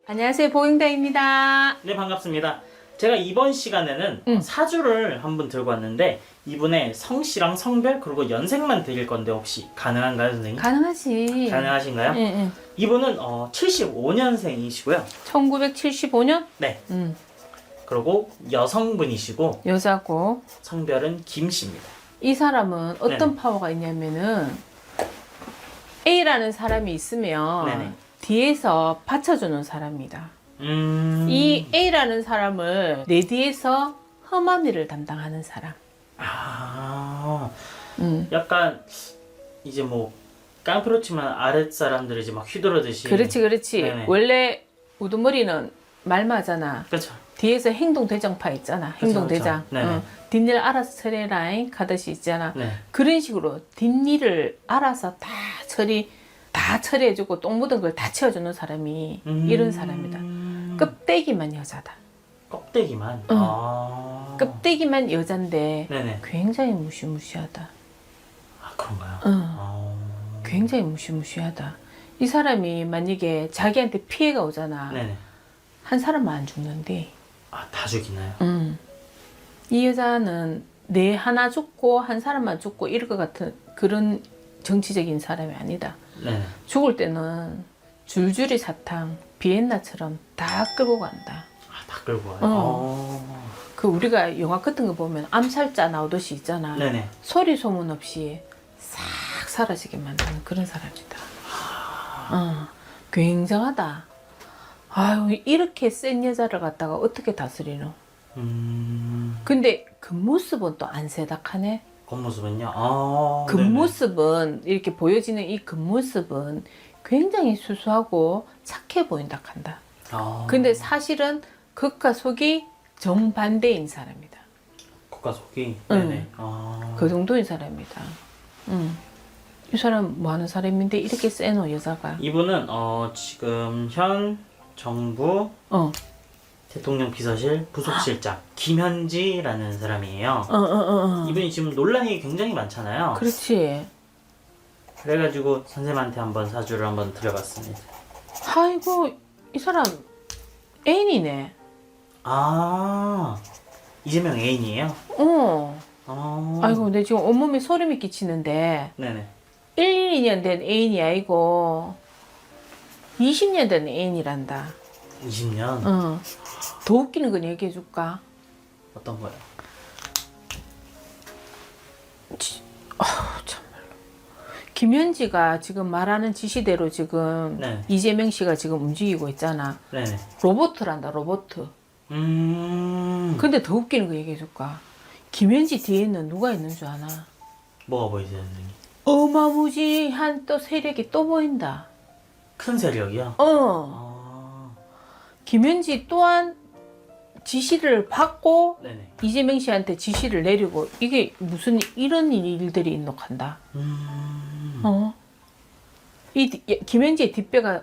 안녕하세요, 보경다입니다. 네, 반갑습니다. 제가 이번 시간에는 사주를 한번 들고 왔는데 이분의 성씨랑 성별 그리고 연생만 드릴 건데 혹시 가능한가요, 선생님? 가능하지. 가능하신가요? 응. 이분은 75년생이시고요. 1975년? 네. 그리고 여성분이시고 여자고. 성별은 김씨입니다. 이 사람은 어떤 네네. 파워가 있냐면은 A라는 사람이 있으면 네네. 뒤에서 받쳐주는 사람이다. 이 이 A라는 사람을 내 뒤에서 험한 일을 담당하는 사람. 약간 이제 뭐 깡패로치면 아랫 사람들이 이제 막 휘두르듯이. 그렇지. 네네. 원래 우두머리는 말마잖아. 그렇죠. 뒤에서 행동대장파 있잖아. 행동대장. 그렇죠. 네네. 뒷일 알아서 처리라잉 가듯이 있잖아. 네. 그런 식으로 뒷일을 알아서 다 처리해주고 똥 묻은 걸 다 치워주는 사람이 이런 사람이다. 껍데기만 여자다. 껍데기만. 껍데기만 여잔데 네네. 굉장히 무시무시하다. 아, 그런가요? 굉장히 무시무시하다. 이 사람이 만약에 자기한테 피해가 오잖아. 네네. 한 사람만 안 죽는데. 아, 다 죽이나요? 이 여자는 내 하나 죽고 한 사람만 죽고 이럴 것 같은 그런 정치적인 사람이 아니다. 네네. 죽을 때는 줄줄이 사탕, 비엔나처럼 다 끌고 간다. 아, 다 끌고 와요? 그 우리가 영화 같은 거 보면 암살자 나오듯이 있잖아. 네네. 소리 소문 없이 싹 사라지게 만드는 그런 사람이다. 굉장하다. 아유, 이렇게 센 여자를 갖다가 어떻게 다스리노? 근데 그 모습은 또 안 세닥하네. 겉모습은요? 겉모습은 이렇게 보여지는 이 겉모습은 굉장히 수수하고 착해 보인다 한다. 근데 사실은 겉과 속이 정반대인 사람이다. 겉과 속이? 네네. 그 정도인 사람이다. 이 사람 뭐 하는 사람인데 이렇게 세노 여자가? 이분은 지금 현 정부 대통령 비서실 부속실장 김현지라는 사람이에요. 이분이 지금 논란이 굉장히 많잖아요. 그렇지. 그래가지고 선생님한테 한번 사주를 한번 드려봤습니다. 아이고, 이 사람 애인이네. 이재명 애인이에요? 아이고, 내 지금 온몸에 소름이 끼치는데 네네. 1, 2년 된 애인이 아니고 20년 된 애인이란다. 20년? 더 웃기는 건 얘기해 줄까? 어떤 거요? 참말로. 김현지가 지금 말하는 지시대로 지금 네. 이재명 씨가 지금 움직이고 있잖아. 네네. 로봇란다, 로봇. 근데 더 웃기는 거 얘기해 줄까? 김현지 뒤에는 누가 있는 줄 아나? 뭐가 보이세요, 선생님? 어마무지한 또 세력이 또 보인다. 큰 세력이요? 김현지 또한 지시를 받고 네네. 이재명 씨한테 지시를 내리고 이게 무슨 이런 일들이 있노 한다. 김현지의 뒷배가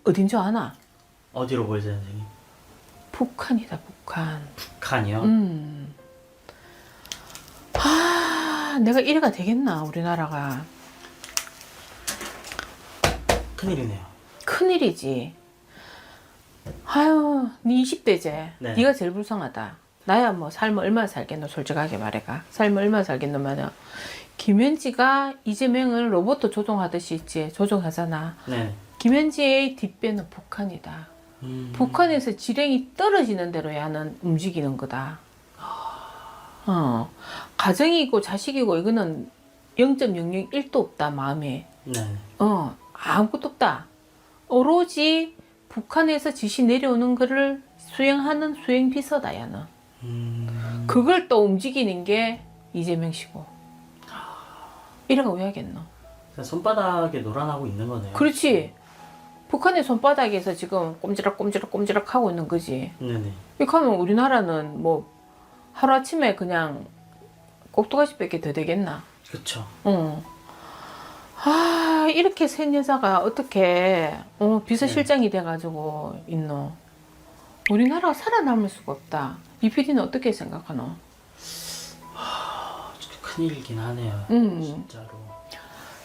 어딘 줄 아나? 어디로 보이세요, 선생님? 북한이다, 북한. 북한이요? 내가 이래가 되겠나, 우리나라가. 큰일이네요. 큰일이지. 아유, 네 20대제. 네. 네가 제일 불쌍하다. 나야 뭐 삶을 얼마나 살겠노, 솔직하게 말해가. 삶을 얼마나 살겠노면은 김현지가 이재명을 로봇 조종하듯이 있지, 조종하잖아. 네. 김현지의 뒷배는 북한이다. 북한에서 지령이 떨어지는 대로 야는 움직이는 거다. 가정이고 자식이고 이거는 0.001도 없다, 마음에. 네. 아무것도 없다. 오로지 북한에서 지시 내려오는 거를 수행하는 수행비서다, 야는. 그걸 또 움직이는 게 이재명 씨고. 이래가 왜 하겠노? 손바닥에 노란하고 있는 거네요. 그렇지. 북한의 손바닥에서 지금 꼼지락 하고 있는 거지. 네네. 이렇게 하면 우리나라는 뭐 하루아침에 그냥 꼭두가시밖에 더 되겠나? 그쵸. 이렇게 센 여자가 어떻게 비서실장이 돼가지고 있노? 우리나라가 살아남을 수가 없다. 이 PD는 어떻게 생각하노? 큰일이긴 하네요. 진짜로.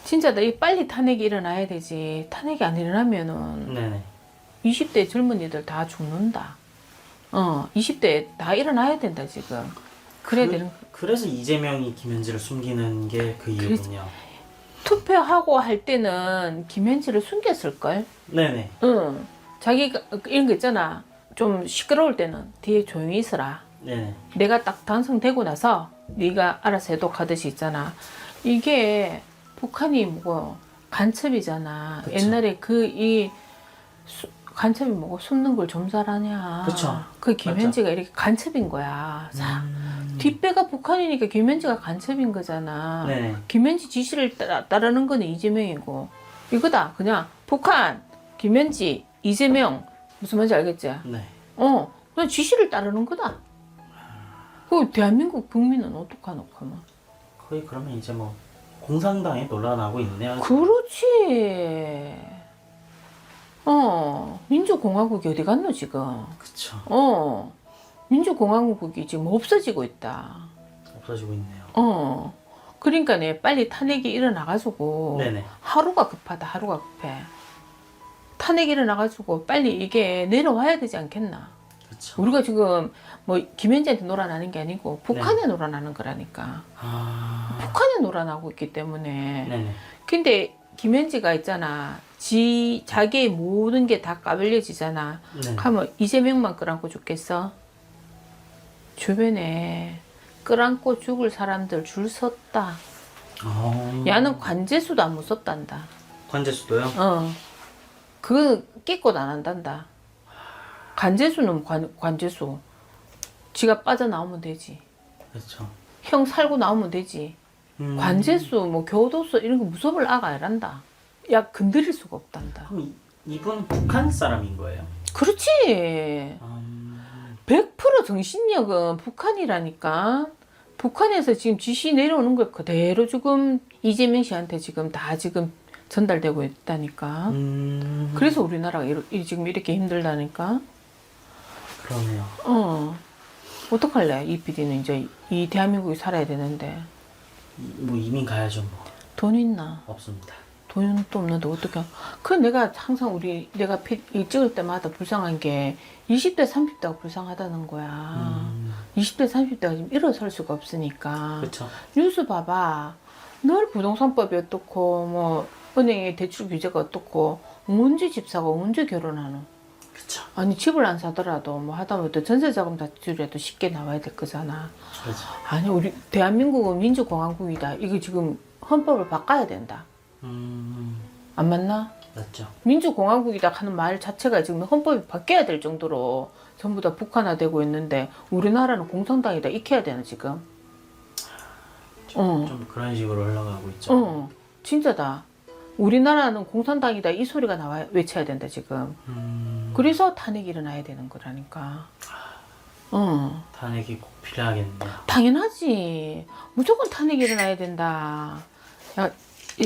진짜 너 빨리 탄핵이 일어나야 되지. 탄핵이 안 일어나면은 네네. 20대 젊은이들 다 죽는다. 20대 다 일어나야 된다 지금. 그래야 되는. 그래서 이재명이 김현지를 숨기는 게 그 이유군요. 투표하고 할 때는 김현지를 숨겼을걸? 네네. 응. 자기가 이런 거 있잖아. 좀 시끄러울 때는 뒤에 조용히 있어라. 네네. 내가 딱 당선되고 나서 네가 알아서 해독하듯이 있잖아. 이게 북한이 뭐 간첩이잖아. 그쵸. 옛날에 간첩이 뭐고 숨는 걸 좀 잘하냐. 그쵸. 그 김현지가 이렇게 간첩인 거야. 뒷배가 북한이니까 김현지가 간첩인 거잖아. 네네. 김현지 지시를 따르는 거는 이재명이고 이거다. 그냥 북한, 김현지, 이재명 무슨 말인지 알겠지? 네. 그냥 지시를 따르는 거다. 그 대한민국 국민은 어떡하노? 그러면. 거의 그러면 이제 뭐 공산당에 놀아나고 있네요. 그렇지. 민주공화국이 어디 갔노 지금? 그쵸. 민주공화국이 지금 없어지고 있다. 없어지고 있네요. 그러니까 빨리 탄핵이 일어나가지고 네네. 하루가 급하다. 하루가 급해. 탄핵이 일어나가지고 빨리 이게 내려와야 되지 않겠나? 그쵸. 우리가 지금 뭐 김현지한테 놀아나는 게 아니고 북한에 놀아나는 거라니까. 북한에 놀아나고 있기 때문에. 네네. 근데 김현지가 있잖아. 자기의 모든 게 다 까발려지잖아. 네. 하면 이재명만 끌안고 죽겠어? 주변에 끌안고 죽을 사람들 줄 섰다. 야는 관제수도 안 무섭단다. 관제수도요? 그 끼꽃 안 한단다. 관제수는 관제수. 지가 빠져나오면 되지. 그렇죠. 형 살고 나오면 되지. 관제수, 뭐 교도소 이런 거 무섭을 아가 아란다. 야 건드릴 수가 없단다. 그럼 이분 북한 사람인 거예요? 그렇지. 100% 정신력은 북한이라니까. 북한에서 지금 지시 내려오는 걸 그대로 지금 이재명 씨한테 지금 다 지금 전달되고 있다니까. 그래서 우리나라가 지금 이렇게 힘들다니까. 그러네요. 어떡할래? 이 PD는 이제 이 대한민국에 살아야 되는데. 뭐 이민 가야죠 뭐. 돈 있나? 없습니다. 돈도 없는데 어떻게? 그 내가 항상 내가 이 찍을 때마다 불쌍한 게 20대 30대가 불쌍하다는 거야. 20대 30대가 지금 일어설 수가 없으니까. 그렇죠. 뉴스 봐봐. 늘 부동산법이 어떻고 뭐 은행의 대출 규제가 어떻고 언제 집 사고 언제 결혼하노? 그렇죠. 아니 집을 안 사더라도 뭐 하다못해 전세자금 다출이라도 쉽게 나와야 될 거잖아. 그렇죠. 아니 우리 대한민국은 민주공화국이다. 이거 지금 헌법을 바꿔야 된다. 안 맞나? 맞죠. 민주공화국이다 하는 말 자체가 지금 헌법이 바뀌어야 될 정도로 전부 다 북한화되고 있는데 우리나라는 공산당이다 익혀야 되나 지금? 좀 그런 식으로 흘러가고 있죠. 진짜다. 우리나라는 공산당이다 이 소리가 외쳐야 된다 지금. 그래서 탄핵이 일어나야 되는 거라니까. 탄핵이 꼭 필요하겠네요. 당연하지. 무조건 탄핵이 일어나야 된다.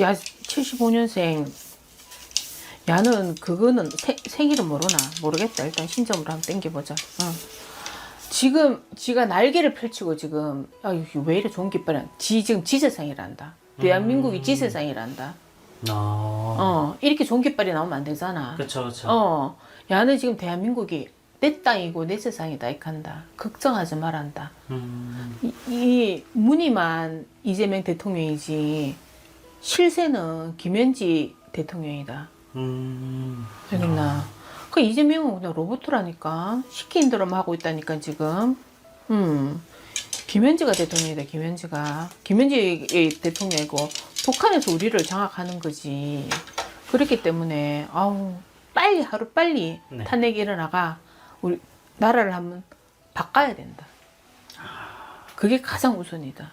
야 75년생. 야는 그거는 생일은 모르나? 모르겠다. 일단 신점으로 한번 땡겨보자. 지금 지가 날개를 펼치고 지금 왜 이래 좋은 깃발이야. 지금 지세상이란다. 대한민국이 지세상이란다. 이렇게 좋은 깃발이 나오면 안 되잖아. 그렇죠, 그렇죠. 야는 지금 대한민국이 내 땅이고 내 세상이다 이칸다. 걱정하지 말란다. 이 무늬만 이재명 대통령이지 실세는 김현지 대통령이다. 알겠나? 그 이재명은 그냥 로봇이라니까. 시키는 대로만 하고 있다니까 지금. 김현지가 대통령이다. 김현지 대통령이고 북한에서 우리를 장악하는 거지. 그렇기 때문에 하루빨리 네. 탄핵이 일어나가 우리 나라를 한번 바꿔야 된다. 그게 가장 우선이다.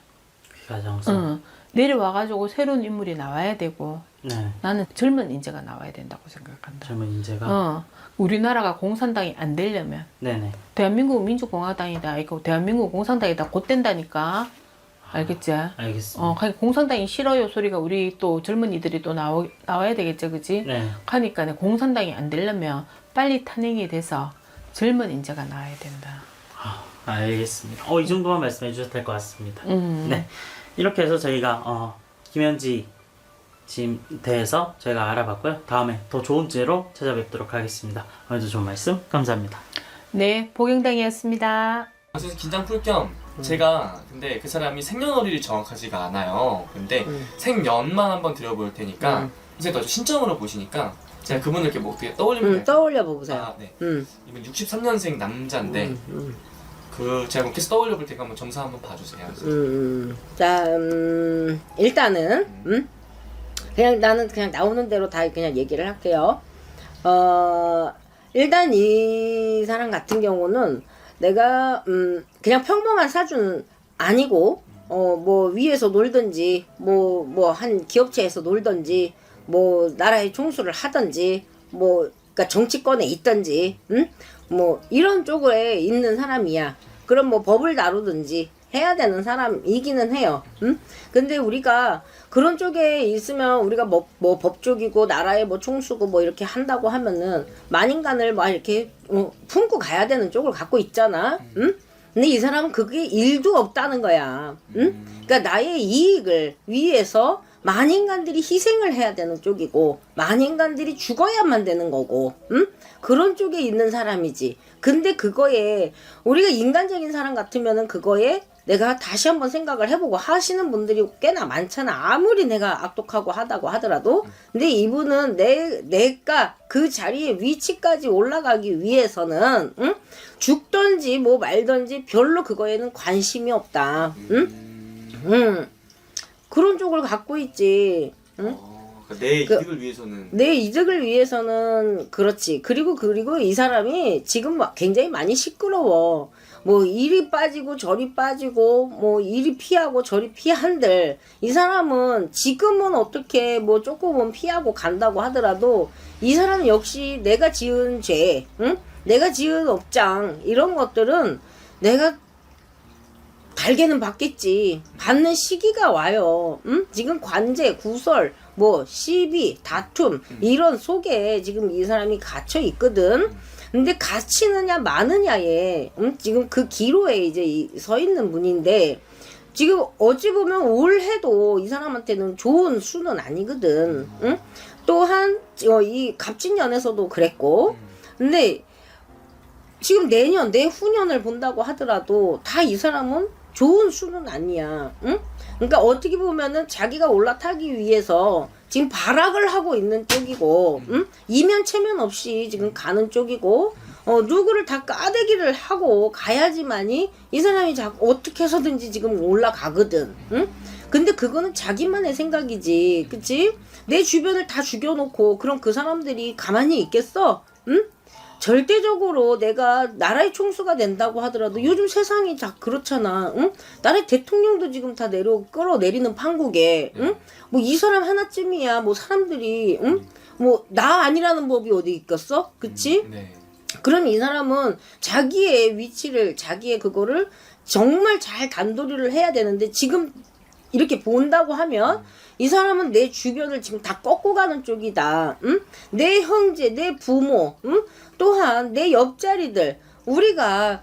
그게 가장 우선. 내려와가지고 새로운 인물이 나와야 되고 네. 나는 젊은 인재가 나와야 된다고 생각한다. 젊은 인재가. 우리나라가 공산당이 안 되려면 네네. 대한민국 민주공화당이다. 이거 대한민국 공산당이다. 곧 된다니까. 알겠지? 알겠습니다. 공산당이 싫어요 소리가 우리 또 젊은이들이 또 나와야 되겠죠, 그지? 네. 하니까 공산당이 안 되려면 빨리 탄핵이 돼서 젊은 인재가 나와야 된다. 알겠습니다. 이 정도만 말씀해 주셔도 될 것 같습니다. 네. 이렇게 해서 저희가 김현지 지인 대해서 저희가 알아봤고요. 다음에 더 좋은 주제로 찾아뵙도록 하겠습니다. 오늘도 좋은 말씀 감사합니다. 네, 복영당이었습니다. 그래서 긴장 풀 겸 제가 근데 그 사람이 생년월일이 정확하지가 않아요. 근데 생년만 한번 드려볼 테니까 선생님 또 신점으로 보시니까 제가 그분을 이렇게 뭐 어떻게 떠올리면 될까요? 떠올려 보세요. 아, 네. 이분 63년생 남자인데 제가 계속 떠올려 볼 테니까 한번 점수 한번 봐주세요. 자, 일단은 그냥 나는 그냥 나오는 대로 다 그냥 얘기를 할게요. 일단 이 사람 같은 경우는 내가 그냥 평범한 사주는 아니고 뭐 위에서 놀든지 뭐 한 기업체에서 놀든지 뭐 나라의 총수를 하든지 뭐 그러니까 정치권에 있든지 뭐 이런 쪽에 있는 사람이야. 그럼 뭐 법을 다루든지 해야 되는 사람이기는 해요. 근데 우리가 그런 쪽에 있으면 우리가 뭐 법 쪽이고 나라의 뭐 총수고 뭐 이렇게 한다고 하면은 만인간을 막 이렇게 품고 가야 되는 쪽을 갖고 있잖아. 근데 이 사람은 그게 일도 없다는 거야. 그러니까 나의 이익을 위해서 만인간들이 희생을 해야 되는 쪽이고 만인간들이 죽어야만 되는 거고 그런 쪽에 있는 사람이지. 근데 그거에 우리가 인간적인 사람 같으면은 그거에 내가 다시 한번 생각을 해보고 하시는 분들이 꽤나 많잖아. 아무리 내가 악독하고 하다고 하더라도. 근데 이분은 내가 그 자리에 위치까지 올라가기 위해서는 죽던지 뭐 말던지 별로 그거에는 관심이 없다. 그런 쪽을 갖고 있지. 응? 내 이득을 위해서는 내 이득을 위해서는 그렇지. 그리고 이 사람이 지금 굉장히 많이 시끄러워. 뭐 이리 빠지고 저리 빠지고 뭐 이리 피하고 저리 피한들 이 사람은 지금은 어떻게 뭐 조금은 피하고 간다고 하더라도 이 사람은 역시 내가 지은 죄, 내가 지은 업장 이런 것들은 내가 달게는 받겠지. 받는 시기가 와요. 지금 관제, 구설, 뭐 시비, 다툼 이런 속에 지금 이 사람이 갇혀 있거든. 근데 갇히느냐 마느냐에 지금 그 기로에 이제 서 있는 분인데 지금 어찌 보면 올해도 이 사람한테는 좋은 수는 아니거든. 또한 이 갑진년에서도 그랬고 근데 지금 내년 내후년을 본다고 하더라도 다 이 사람은 좋은 수는 아니야. 응? 그러니까 어떻게 보면은 자기가 올라타기 위해서 지금 발악을 하고 있는 쪽이고 이면체면 없이 지금 가는 쪽이고 누구를 다 까대기를 하고 가야지만이 이 사람이 어떻게 해서든지 지금 올라가거든. 응? 근데 그거는 자기만의 생각이지. 그치? 내 주변을 다 죽여놓고 그럼 그 사람들이 가만히 있겠어? 응? 절대적으로 내가 나라의 총수가 된다고 하더라도 요즘 세상이 다 그렇잖아. 응? 나라의 대통령도 지금 다 끌어내리는 판국에 응? 뭐 이 사람 하나쯤이야 뭐 사람들이 응? 뭐 나 아니라는 법이 어디 있겠어? 그치? 네. 그럼 이 사람은 자기의 위치를 자기의 그거를 정말 잘 단도리를 해야 되는데 지금 이렇게 본다고 하면 이 사람은 내 주변을 지금 다 꺾고 가는 쪽이다. 응? 내 형제, 내 부모, 응? 또한 내 옆자리들 우리가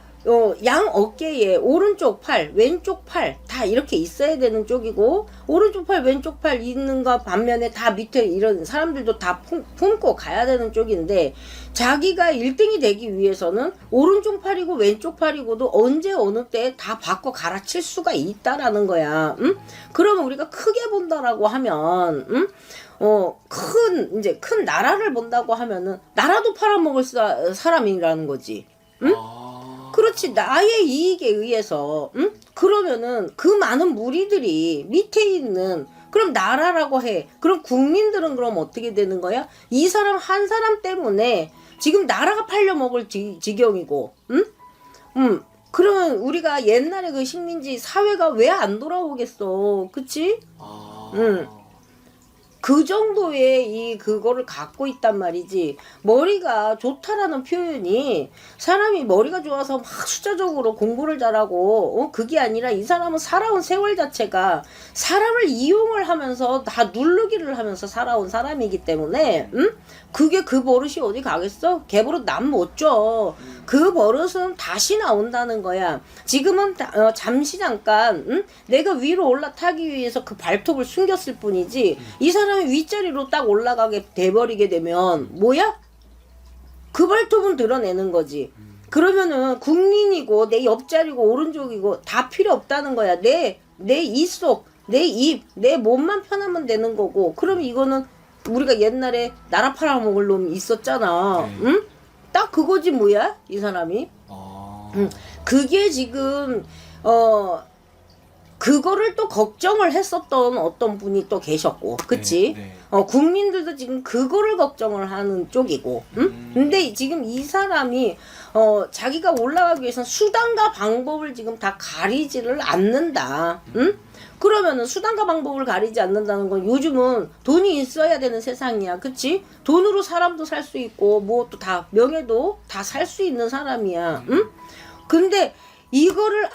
양 어깨에 오른쪽 팔, 왼쪽 팔 다 이렇게 있어야 되는 쪽이고 오른쪽 팔, 왼쪽 팔 있는가 반면에 다 밑에 이런 사람들도 다 품고 가야 되는 쪽인데 자기가 1등이 되기 위해서는 오른쪽 팔이고 왼쪽 팔이고도 언제 어느 때 다 바꿔 갈아칠 수가 있다라는 거야. 응? 그러면 우리가 크게 본다라고 하면 응? 큰 나라를 본다고 하면은 나라도 팔아먹을 사람이라는 거지. 응? 그렇지. 나의 이익에 의해서 그러면은 그 많은 무리들이 밑에 있는 그럼 나라라고 해. 그럼 국민들은 그럼 어떻게 되는 거야? 이 사람 한 사람 때문에 지금 나라가 팔려먹을 지경이고 그러면 우리가 옛날에 그 식민지 사회가 왜 안 돌아오겠어. 그치? 그 정도의 그거를 갖고 있단 말이지. 머리가 좋다라는 표현이 사람이 머리가 좋아서 막 숫자적으로 공부를 잘하고 그게 아니라 이 사람은 살아온 세월 자체가 사람을 이용을 하면서 다 누르기를 하면서 살아온 사람이기 때문에 그게 그 버릇이 어디 가겠어? 개버릇 남 못 줘. 그 버릇은 다시 나온다는 거야. 지금은 잠시 잠깐 내가 위로 올라타기 위해서 그 발톱을 숨겼을 뿐이지 이 사람이 윗자리로 딱 올라가게 돼버리게 되면 뭐야? 그 발톱은 드러내는 거지. 그러면은 국민이고 내 옆자리고 오른쪽이고 다 필요 없다는 거야. 내 이속, 내 입, 내 몸만 편하면 되는 거고. 그럼 이거는 우리가 옛날에 나라 팔아먹을 놈 있었잖아. 네. 응? 딱 그거지 뭐야? 이 사람이. 그게 지금 그거를 또 걱정을 했었던 어떤 분이 또 계셨고, 그치? 네. 국민들도 지금 그거를 걱정을 하는 쪽이고, 응? 근데 지금 이 사람이 자기가 올라가기 위해서는 수단과 방법을 지금 다 가리지를 않는다. 응? 그러면은 수단과 방법을 가리지 않는다는 건 요즘은 돈이 있어야 되는 세상이야. 그치? 돈으로 사람도 살 수 있고 뭐 또 다 명예도 다 살 수 있는 사람이야. 응? 근데 이거를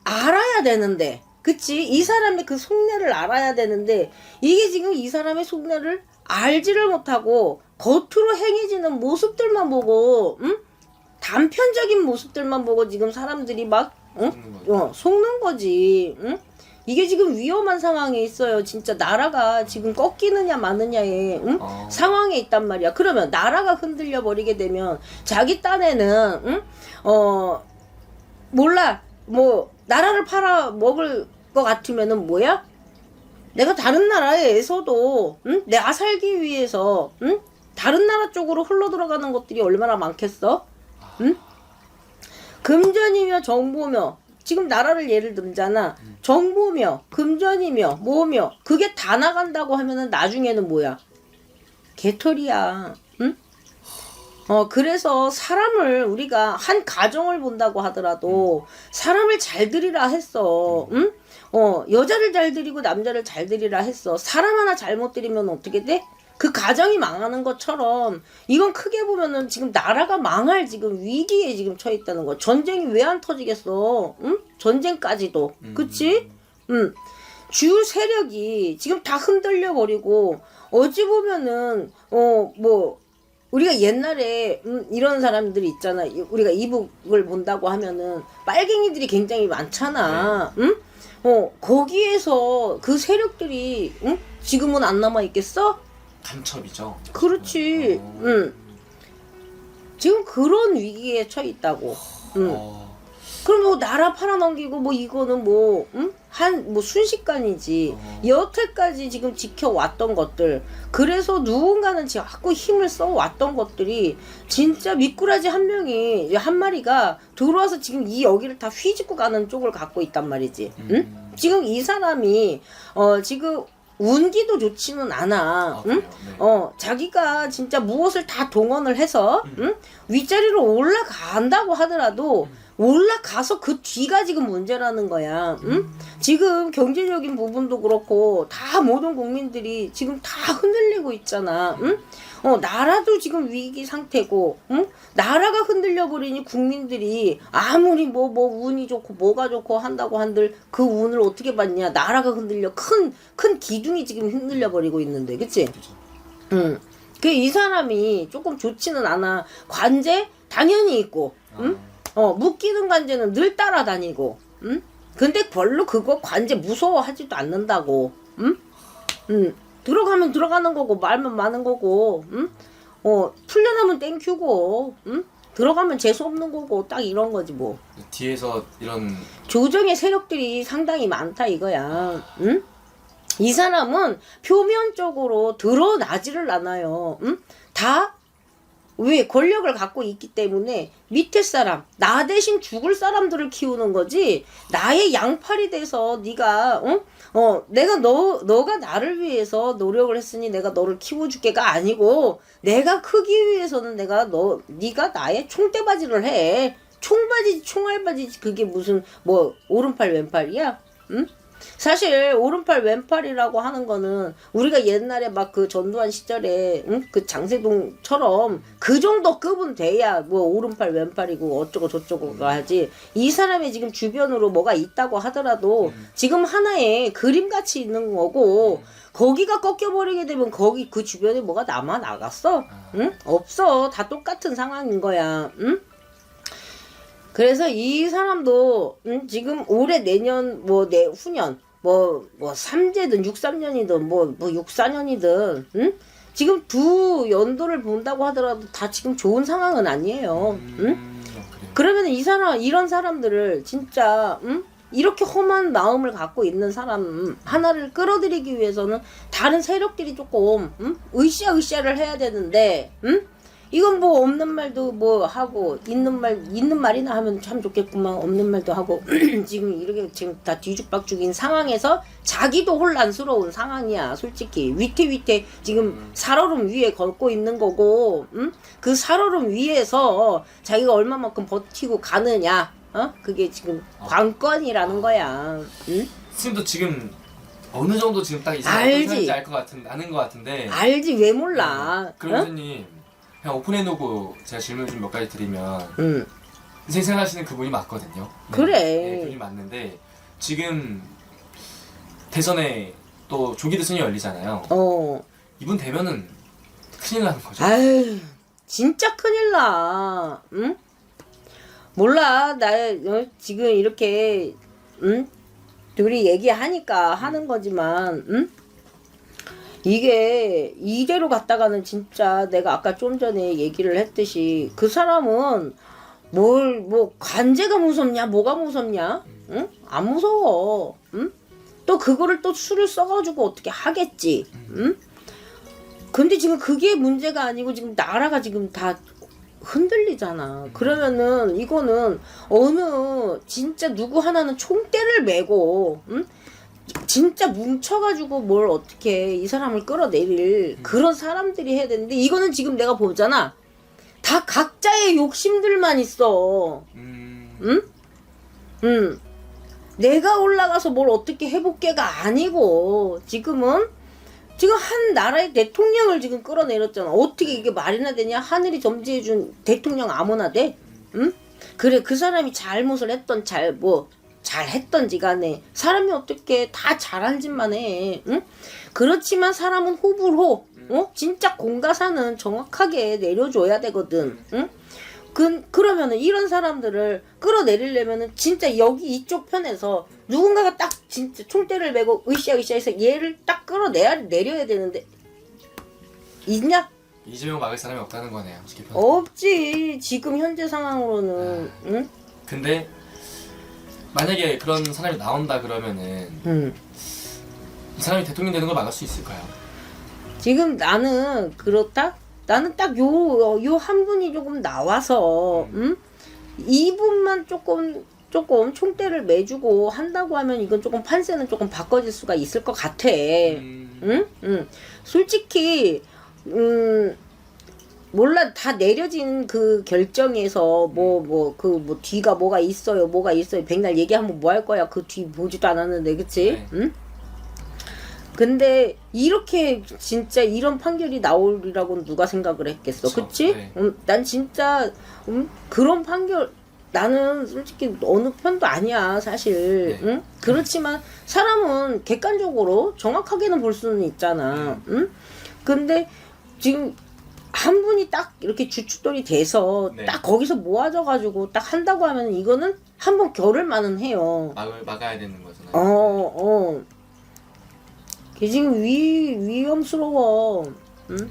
알아야 되는데 그치? 이 사람의 그 속내를 알아야 되는데 이게 지금 이 사람의 속내를 알지를 못하고 겉으로 행해지는 모습들만 보고 응? 단편적인 모습들만 보고 지금 사람들이 막 응? 속는 거지. 응? 이게 지금 위험한 상황에 있어요. 진짜 나라가 지금 꺾이느냐 마느냐의 응? 상황에 있단 말이야. 그러면 나라가 흔들려 버리게 되면 자기 딴에는 응? 몰라 뭐 나라를 팔아 먹을 것 같으면은 뭐야? 내가 다른 나라에서도 응? 내가 살기 위해서 응? 다른 나라 쪽으로 흘러 들어가는 것들이 얼마나 많겠어? 응? 금전이며 정보며 지금 나라를 예를 들잖아. 정보며 금전이며 뭐며 그게 다 나간다고 하면은 나중에는 뭐야? 개털이야. 응? 그래서 사람을 우리가 한 가정을 본다고 하더라도 사람을 잘 들이라 했어. 응? 여자를 잘 들이고 남자를 잘 들이라 했어. 사람 하나 잘못 들이면 어떻게 돼? 그 가정이 망하는 것처럼 이건 크게 보면은 지금 나라가 망할 지금 위기에 지금 처해 있다는 거. 전쟁이 왜 안 터지겠어? 응? 전쟁까지도. 그치? 응. 주 세력이 지금 다 흔들려 버리고 어찌 보면은 뭐 우리가 옛날에 이런 사람들이 있잖아. 우리가 이북을 본다고 하면은 빨갱이들이 굉장히 많잖아. 응? 거기에서 그 세력들이 응? 지금은 안 남아 있겠어? 간첩이죠. 그렇지. 응. 지금 그런 위기에 처해 있다고. 응. 그럼 뭐 나라 팔아넘기고 뭐 이거는 뭐 응? 뭐 순식간이지. 여태까지 지금 지켜왔던 것들. 그래서 누군가는 자꾸 힘을 써왔던 것들이 진짜 미꾸라지 한 명이 한 마리가 들어와서 지금 이 여기를 다 휘집고 가는 쪽을 갖고 있단 말이지. 응? 지금 이 사람이 지금 운기도 좋지는 않아. 응? 네. 자기가 진짜 무엇을 다 동원을 해서 응? 윗자리로 올라간다고 하더라도 올라가서 그 뒤가 지금 문제라는 거야. 응? 지금 경제적인 부분도 그렇고 다 모든 국민들이 지금 다 흔들리고 있잖아. 응? 나라도 지금 위기 상태고, 응? 나라가 흔들려 버리니 국민들이 아무리 뭐 운이 좋고 뭐가 좋고 한다고 한들 그 운을 어떻게 받냐? 나라가 흔들려 큰 기둥이 지금 흔들려 버리고 있는데, 그치? 응. 이 사람이 조금 좋지는 않아. 관제 당연히 있고, 응? 묶이는 관제는 늘 따라다니고, 응? 근데 별로 그거 관제 무서워하지도 않는다고, 응? 들어가면 들어가는 거고, 말면 마는 거고, 응? 풀려나면 땡큐고, 응? 들어가면 재수 없는 거고, 딱 이런 거지, 뭐. 뒤에서 이런 조정의 세력들이 상당히 많다, 이거야, 응? 이 사람은 표면적으로 드러나지를 않아요, 응? 다 왜 권력을 갖고 있기 때문에 밑에 사람, 나 대신 죽을 사람들을 키우는 거지. 나의 양팔이 돼서 네가 내가 너가 나를 위해서 노력을 했으니 내가 너를 키워줄게가 아니고 내가 크기 위해서는 네가 나의 총대바지를 해. 총바지, 총알바지 그게 무슨 뭐 오른팔 왼팔이야? 응? 사실 오른팔 왼팔이라고 하는 거는 우리가 옛날에 막 그 전두환 시절에 응? 그 장세동처럼 그 정도 급은 돼야 뭐 오른팔 왼팔이고 어쩌고 저쩌고 하지. 이 사람이 지금 주변으로 뭐가 있다고 하더라도 지금 하나의 그림같이 있는 거고 거기가 꺾여버리게 되면 거기 그 주변에 뭐가 남아 나갔어? 응? 없어. 다 똑같은 상황인 거야. 응? 그래서 이 사람도 지금 올해 내년 뭐 내후년 뭐 3제든 63년이든 뭐 64년이든 지금 두 연도를 본다고 하더라도 다 지금 좋은 상황은 아니에요. 그래요. 그러면 이 사람 이런 사람들을 진짜 이렇게 험한 마음을 갖고 있는 사람 하나를 끌어들이기 위해서는 다른 세력들이 조금 으쌰으쌰를 해야 되는데 이건 뭐 없는 말도 뭐 하고 있는 말이나 하면 참 좋겠구만 없는 말도 하고 지금 이렇게 지금 다 뒤죽박죽인 상황에서 자기도 혼란스러운 상황이야 솔직히 위태 지금 살얼음 위에 걷고 있는 거고 그 살얼음 위에서 자기가 얼마만큼 버티고 가느냐 그게 지금 관건이라는 거야. 선생님도 지금 어느 정도 지금 딱 이 사람 알지. 어떤 사람인지 알 것 같은데 아는 것 같은데. 알지 왜 몰라? 그럼 선생님 그냥 오픈해놓고 제가 질문 좀 몇 가지 드리면 응. 선생님 생각하시는 그분이 맞거든요. 그래. 네, 그분이 맞는데 지금 대선에 또 조기 대선이 열리잖아요. 이분 되면은 큰일 나는 거죠. 아유 진짜 큰일 나. 응? 몰라 나 지금 이렇게 둘이 얘기하니까 하는 거지만 이게 이대로 갔다가는 진짜 내가 아까 좀 전에 얘기를 했듯이 그 사람은 뭐 관제가 무섭냐 뭐가 무섭냐 응? 안 무서워 응? 또 그거를 또 술을 써가지고 어떻게 하겠지 응? 근데 지금 그게 문제가 아니고 지금 나라가 지금 다 흔들리잖아. 그러면은 이거는 어느 진짜 누구 하나는 총대를 메고 진짜 뭉쳐가지고 뭘 어떻게 이 사람을 끌어내릴 그런 사람들이 해야 되는데 이거는 지금 내가 보잖아. 다 각자의 욕심들만 있어. 응? 내가 올라가서 뭘 어떻게 해볼게가 아니고 지금은 지금 한 나라의 대통령을 지금 끌어내렸잖아. 어떻게 이게 말이나 되냐? 하늘이 점지해준 대통령 아무나 돼? 응? 그래 그 사람이 잘못을 했던 잘했던지 간에 사람이 어떻게 다 잘한 짓만 해. 응? 그렇지만 사람은 호불호. 진짜 공가사는 정확하게 내려줘야 되거든. 응? 그러면은 이런 사람들을 끌어내리려면은 진짜 여기 이쪽 편에서 누군가가 딱 진짜 총대를 메고 으쌰으쌰해서 얘를 딱 끌어내려야 되는데 있냐? 이재명 막을 사람이 없다는 거네요. 쉽게 없지. 지금 현재 상황으로는. 응? 근데 만약에 그런 사람이 나온다 그러면은 이 사람이 대통령 되는 걸 막을 수 있을까요? 지금 나는 그렇다? 나는 딱 요 한 분이 조금 나와서, 이분만 조금 총대를 매주고 한다고 하면 이건 조금 판세는 조금 바꿔질 수가 있을 것 같아. 응? 솔직히, 몰라, 다 내려진 그 결정에서 뒤가 뭐가 있어요. 백날 얘기하면 뭐 할 거야. 그 뒤 보지도 않았는데, 그치? 네. 응? 근데 이렇게 진짜 이런 판결이 나오리라고는 누가 생각을 했겠어. 그쵸, 그치? 네. 난 진짜 그런 판결 나는 솔직히 어느 편도 아니야 사실. 네. 응? 그렇지만 사람은 객관적으로 정확하게는 볼 수는 있잖아. 응? 근데 지금 한 분이 딱 이렇게 주춧돌이 돼서 네. 딱 거기서 모아져가지고 딱 한다고 하면 이거는 한번 겨를만은 해요. 막아야 되는 거잖아요. 걔 지금 위험스러워. 응?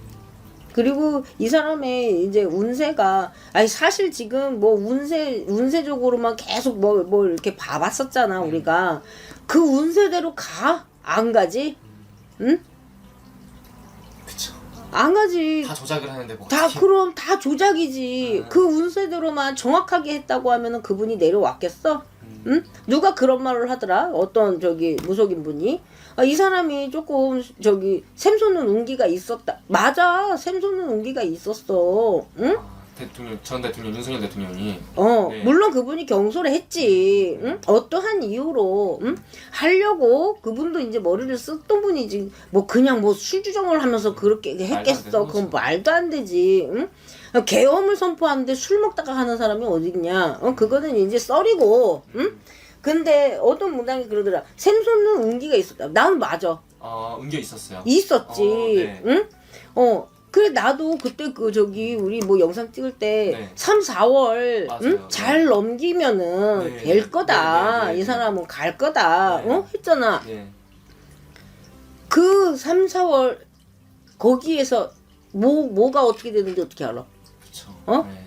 그리고 이 사람의 이제 운세가 사실 지금 뭐 운세적으로만 계속 뭐 이렇게 봐봤었잖아 우리가. 그 운세대로 안 가지? 응? 그쵸. 안 가지. 다 조작을 하는데 뭐 그럼 다 조작이지. 그 운세대로만 정확하게 했다고 하면은 그분이 내려왔겠어? 응? 누가 그런 말을 하더라? 어떤 무속인 분이 이 사람이 조금 샘솟는 운기가 있었다. 맞아, 샘솟는 운기가 있었어. 응? 전 대통령 윤석열 대통령이 네. 물론 그분이 경솔을 했지. 응? 어떠한 이유로 하려고 그분도 이제 머리를 썼던 분이지. 그냥 술주정을 하면서 그렇게 했겠어. 그건 말도 안 되지. 응? 계엄을 선포하는데 술 먹다가 하는 사람이 어딨냐. 그거는 이제 썰이고. 응? 근데 어떤 문장이 그러더라. 샘솟는 운기가 있었다. 난 맞아. 운기 있었어요. 있었지. 네. 응? 그래 나도 그때 그 저기 우리 뭐 영상 찍을 때 네. 3, 4월 맞아요. 응? 잘 넘기면은 네. 될 거다. 네, 네, 네, 이 네. 사람은 갈 거다. 네. 했잖아. 네. 그 3, 4월 거기에서 뭐가 어떻게 되는지 어떻게 알아? 그쵸. 어? 네.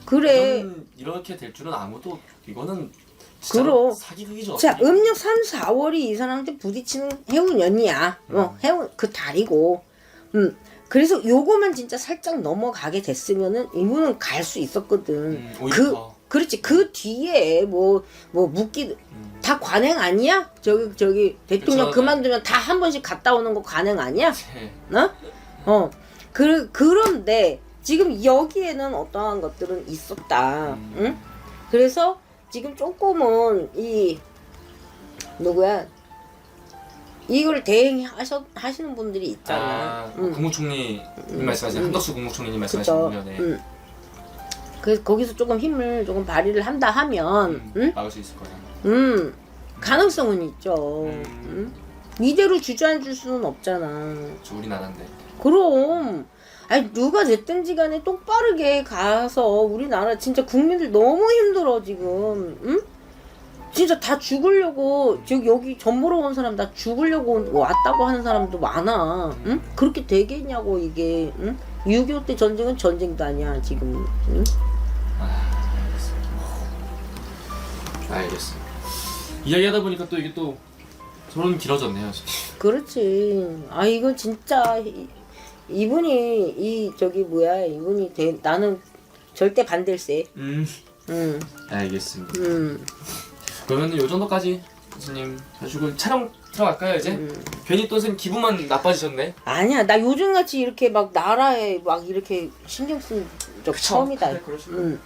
그래. 이렇게 될 줄은 아무도 이거는 진짜 그럼. 사기극이죠. 자, 음력 3, 4월이 이 사람한테 부딪히는 해운년이야. 해운 그 달이고. 그래서 요거만 진짜 살짝 넘어가게 됐으면은 이분은 갈 수 있었거든. 오히려 더. 그렇지. 그 뒤에 뭐 묶기 다 관행 아니야? 저기 대통령 그쵸, 그만두면 다 한 번씩 갔다 오는 거 관행 아니야? 네. 그런데 지금 여기에는 어떠한 것들은 있었다. 응? 그래서 지금 조금은 이 누구야? 이걸 대행하시는 분들이 있잖아. 국무총리님 말씀하신 한덕수 국무총리님 그쵸. 말씀하신 분요. 네. 그래서 거기서 조금 힘을 조금 발휘를 한다 하면, 막을 수 있을 거야. 가능성은 있죠. 이대로 주저앉을 수는 없잖아. 저 우리나라인데. 그럼. 아니 누가 됐든지 간에 똑바르게 가서 우리나라 진짜 국민들 너무 힘들어 지금. 응? 진짜 다 죽으려고 여기 전 보러 온 사람 다 죽으려고 왔다고 하는 사람도 많아. 응? 그렇게 되겠냐고 이게. 응? 6.25 때 전쟁은 전쟁도 아니야 지금. 응? 알겠습니다. 이야기하다 보니까 또 이게 또 저런 길어졌네요. 진짜. 그렇지. 아 이거 진짜 이분이 나는 절대 반댈세. 알겠습니다. 그러면 요 정도까지 교수님 하시고 촬영 들어갈까요 이제? 괜히 또 선생님 기분만 나빠지셨네. 아니야 나 요즘같이 이렇게 막 나라에 막 이렇게 신경 쓴 적 처음이다. 그래, 그러시구나.